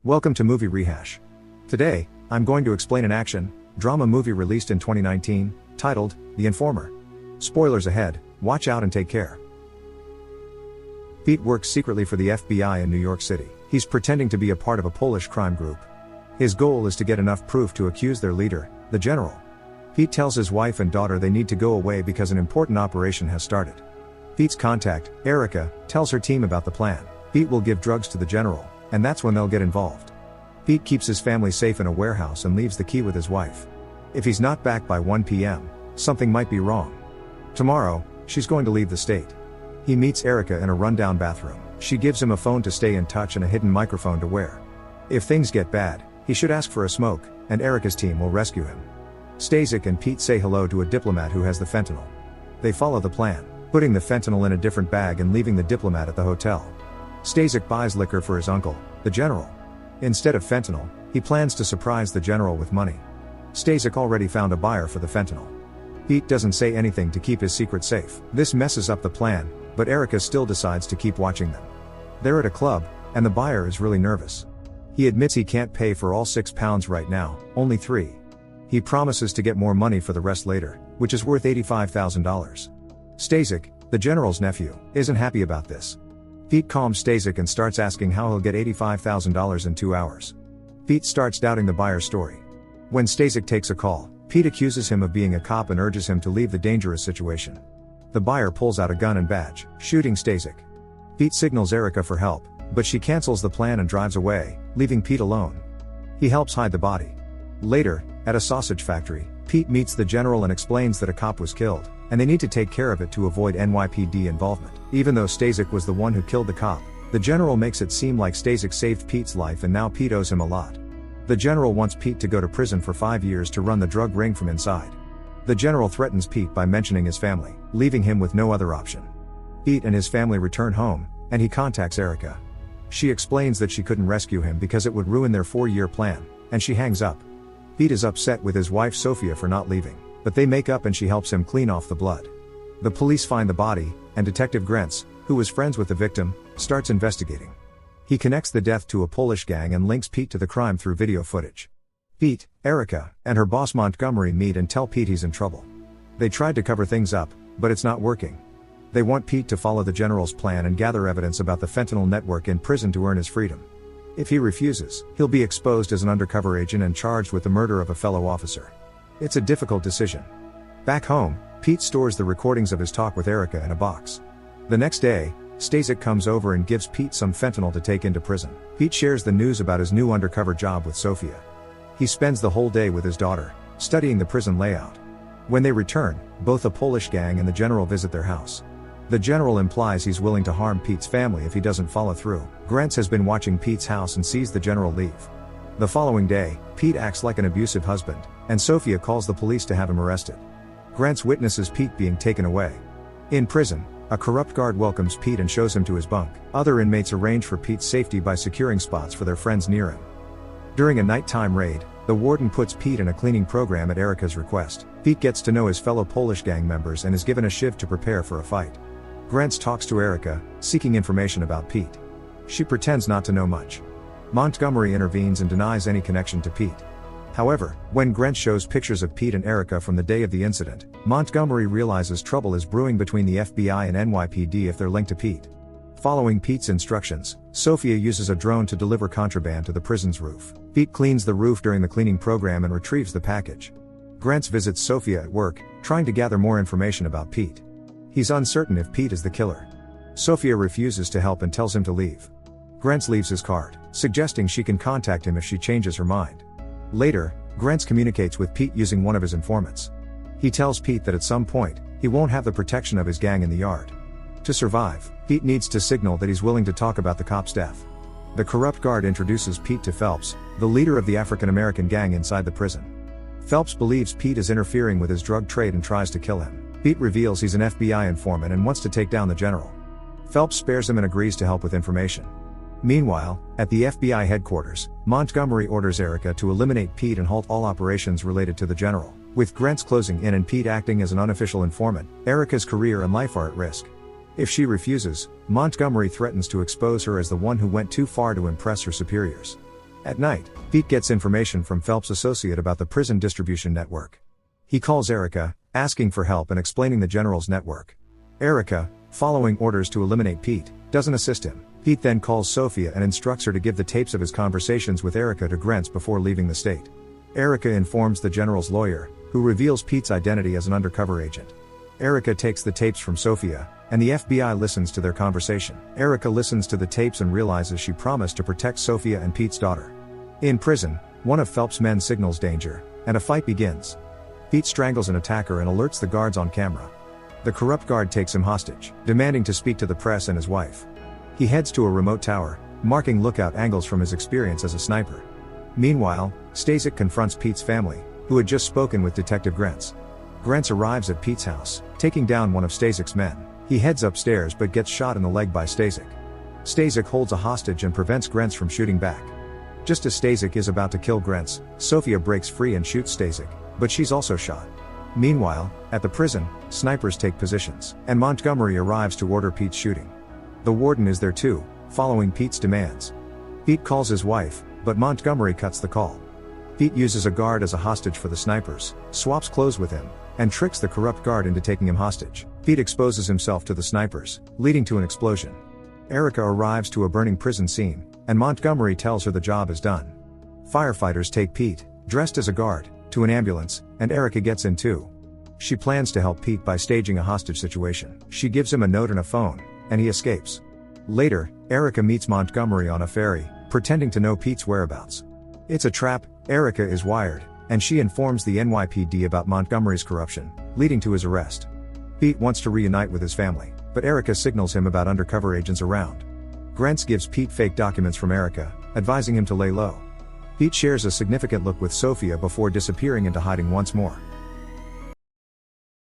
Welcome to Movie Rehash. Today, I'm going to explain an action, drama movie released in 2019, titled, The Informer. Spoilers ahead, watch out and take care. Pete works secretly for the FBI in New York City. He's pretending to be a part of a Polish crime group. His goal is to get enough proof to accuse their leader, the general. Pete tells his wife and daughter they need to go away because an important operation has started. Pete's contact, Erica, tells her team about the plan. Pete will give drugs to the general, and that's when they'll get involved. Pete keeps his family safe in a warehouse and leaves the key with his wife. If he's not back by 1 p.m., something might be wrong. Tomorrow, she's going to leave the state. He meets Erica in a rundown bathroom. She gives him a phone to stay in touch and a hidden microphone to wear. If things get bad, he should ask for a smoke, and Erica's team will rescue him. Stasik and Pete say hello to a diplomat who has the fentanyl. They follow the plan, putting the fentanyl in a different bag and leaving the diplomat at the hotel. Stasik buys liquor for his uncle, the general. Instead of fentanyl, he plans to surprise the general with money. Stasik already found a buyer for the fentanyl. Pete doesn't say anything to keep his secret safe. This messes up the plan, but Erica still decides to keep watching them. They're at a club, and the buyer is really nervous. He admits he can't pay for all £6 right now, only 3. He promises to get more money for the rest later, which is worth $85,000. Stasik, the general's nephew, isn't happy about this. Pete calms Stasik and starts asking how he'll get $85,000 in 2 hours. Pete starts doubting the buyer's story. When Stasik takes a call, Pete accuses him of being a cop and urges him to leave the dangerous situation. The buyer pulls out a gun and badge, shooting Stasik. Pete signals Erica for help, but she cancels the plan and drives away, leaving Pete alone. He helps hide the body. Later, at a sausage factory, Pete meets the general and explains that a cop was killed, and they need to take care of it to avoid NYPD involvement. Even though Stasik was the one who killed the cop, the general makes it seem like Stasik saved Pete's life and now Pete owes him a lot. The general wants Pete to go to prison for 5 years to run the drug ring from inside. The general threatens Pete by mentioning his family, leaving him with no other option. Pete and his family return home, and he contacts Erica. She explains that she couldn't rescue him because it would ruin their 4-year plan, and she hangs up. Pete is upset with his wife Sophia for not leaving, but they make up and she helps him clean off the blood. The police find the body, and Detective Grentz, who was friends with the victim, starts investigating. He connects the death to a Polish gang and links Pete to the crime through video footage. Pete, Erica, and her boss Montgomery meet and tell Pete he's in trouble. They tried to cover things up, but it's not working. They want Pete to follow the general's plan and gather evidence about the fentanyl network in prison to earn his freedom. If he refuses, he'll be exposed as an undercover agent and charged with the murder of a fellow officer. It's a difficult decision. Back home, Pete stores the recordings of his talk with Erica in a box. The next day, Stasik comes over and gives Pete some fentanyl to take into prison. Pete shares the news about his new undercover job with Sophia. He spends the whole day with his daughter, studying the prison layout. When they return, both a Polish gang and the general visit their house. The general implies he's willing to harm Pete's family if he doesn't follow through. Grentz has been watching Pete's house and sees the general leave. The following day, Pete acts like an abusive husband, and Sophia calls the police to have him arrested. Grentz witnesses Pete being taken away. In prison, a corrupt guard welcomes Pete and shows him to his bunk. Other inmates arrange for Pete's safety by securing spots for their friends near him. During a nighttime raid, the warden puts Pete in a cleaning program at Erica's request. Pete gets to know his fellow Polish gang members and is given a shiv to prepare for a fight. Grentz talks to Erica, seeking information about Pete. She pretends not to know much. Montgomery intervenes and denies any connection to Pete. However, when Grentz shows pictures of Pete and Erica from the day of the incident, Montgomery realizes trouble is brewing between the FBI and NYPD if they're linked to Pete. Following Pete's instructions, Sophia uses a drone to deliver contraband to the prison's roof. Pete cleans the roof during the cleaning program and retrieves the package. Grentz visits Sophia at work, trying to gather more information about Pete. He's uncertain if Pete is the killer. Sophia refuses to help and tells him to leave. Grentz leaves his card, suggesting she can contact him if she changes her mind. Later, Grentz communicates with Pete using one of his informants. He tells Pete that at some point, he won't have the protection of his gang in the yard. To survive, Pete needs to signal that he's willing to talk about the cop's death. The corrupt guard introduces Pete to Phelps, the leader of the African-American gang inside the prison. Phelps believes Pete is interfering with his drug trade and tries to kill him. Pete reveals he's an FBI informant and wants to take down the general. Phelps spares him and agrees to help with information. Meanwhile, at the FBI headquarters, Montgomery orders Erica to eliminate Pete and halt all operations related to the general. With Grentz closing in and Pete acting as an unofficial informant, Erica's career and life are at risk. If she refuses, Montgomery threatens to expose her as the one who went too far to impress her superiors. At night, Pete gets information from Phelps' associate about the prison distribution network. He calls Erica, asking for help and explaining the general's network. Erica, following orders to eliminate Pete, doesn't assist him. Pete then calls Sophia and instructs her to give the tapes of his conversations with Erica to Grents before leaving the state. Erica informs the general's lawyer, who reveals Pete's identity as an undercover agent. Erica takes the tapes from Sophia, and the FBI listens to their conversation. Erica listens to the tapes and realizes she promised to protect Sophia and Pete's daughter. In prison, one of Phelps' men signals danger, and a fight begins. Pete strangles an attacker and alerts the guards on camera. The corrupt guard takes him hostage, demanding to speak to the press and his wife. He heads to a remote tower, marking lookout angles from his experience as a sniper. Meanwhile, Stasek confronts Pete's family, who had just spoken with Detective Grents. Grents arrives at Pete's house, taking down one of Stasek's men. He heads upstairs but gets shot in the leg by Stasek. Stasek holds a hostage and prevents Grents from shooting back. Just as Stasek is about to kill Grents, Sophia breaks free and shoots Stasek, but she's also shot. Meanwhile, at the prison, snipers take positions, and Montgomery arrives to order Pete's shooting. The warden is there too, following Pete's demands. Pete calls his wife, but Montgomery cuts the call. Pete uses a guard as a hostage for the snipers, swaps clothes with him, and tricks the corrupt guard into taking him hostage. Pete exposes himself to the snipers, leading to an explosion. Erica arrives to a burning prison scene, and Montgomery tells her the job is done. Firefighters take Pete, dressed as a guard, to an ambulance, and Erica gets in too. She plans to help Pete by staging a hostage situation. She gives him a note and a phone, and he escapes. Later, Erica meets Montgomery on a ferry, pretending to know Pete's whereabouts. It's a trap. Erica is wired, and she informs the NYPD about Montgomery's corruption, leading to his arrest. Pete wants to reunite with his family, but Erica signals him about undercover agents around. Grents gives Pete fake documents from Erica, advising him to lay low. Pete shares a significant look with Sophia before disappearing into hiding once more.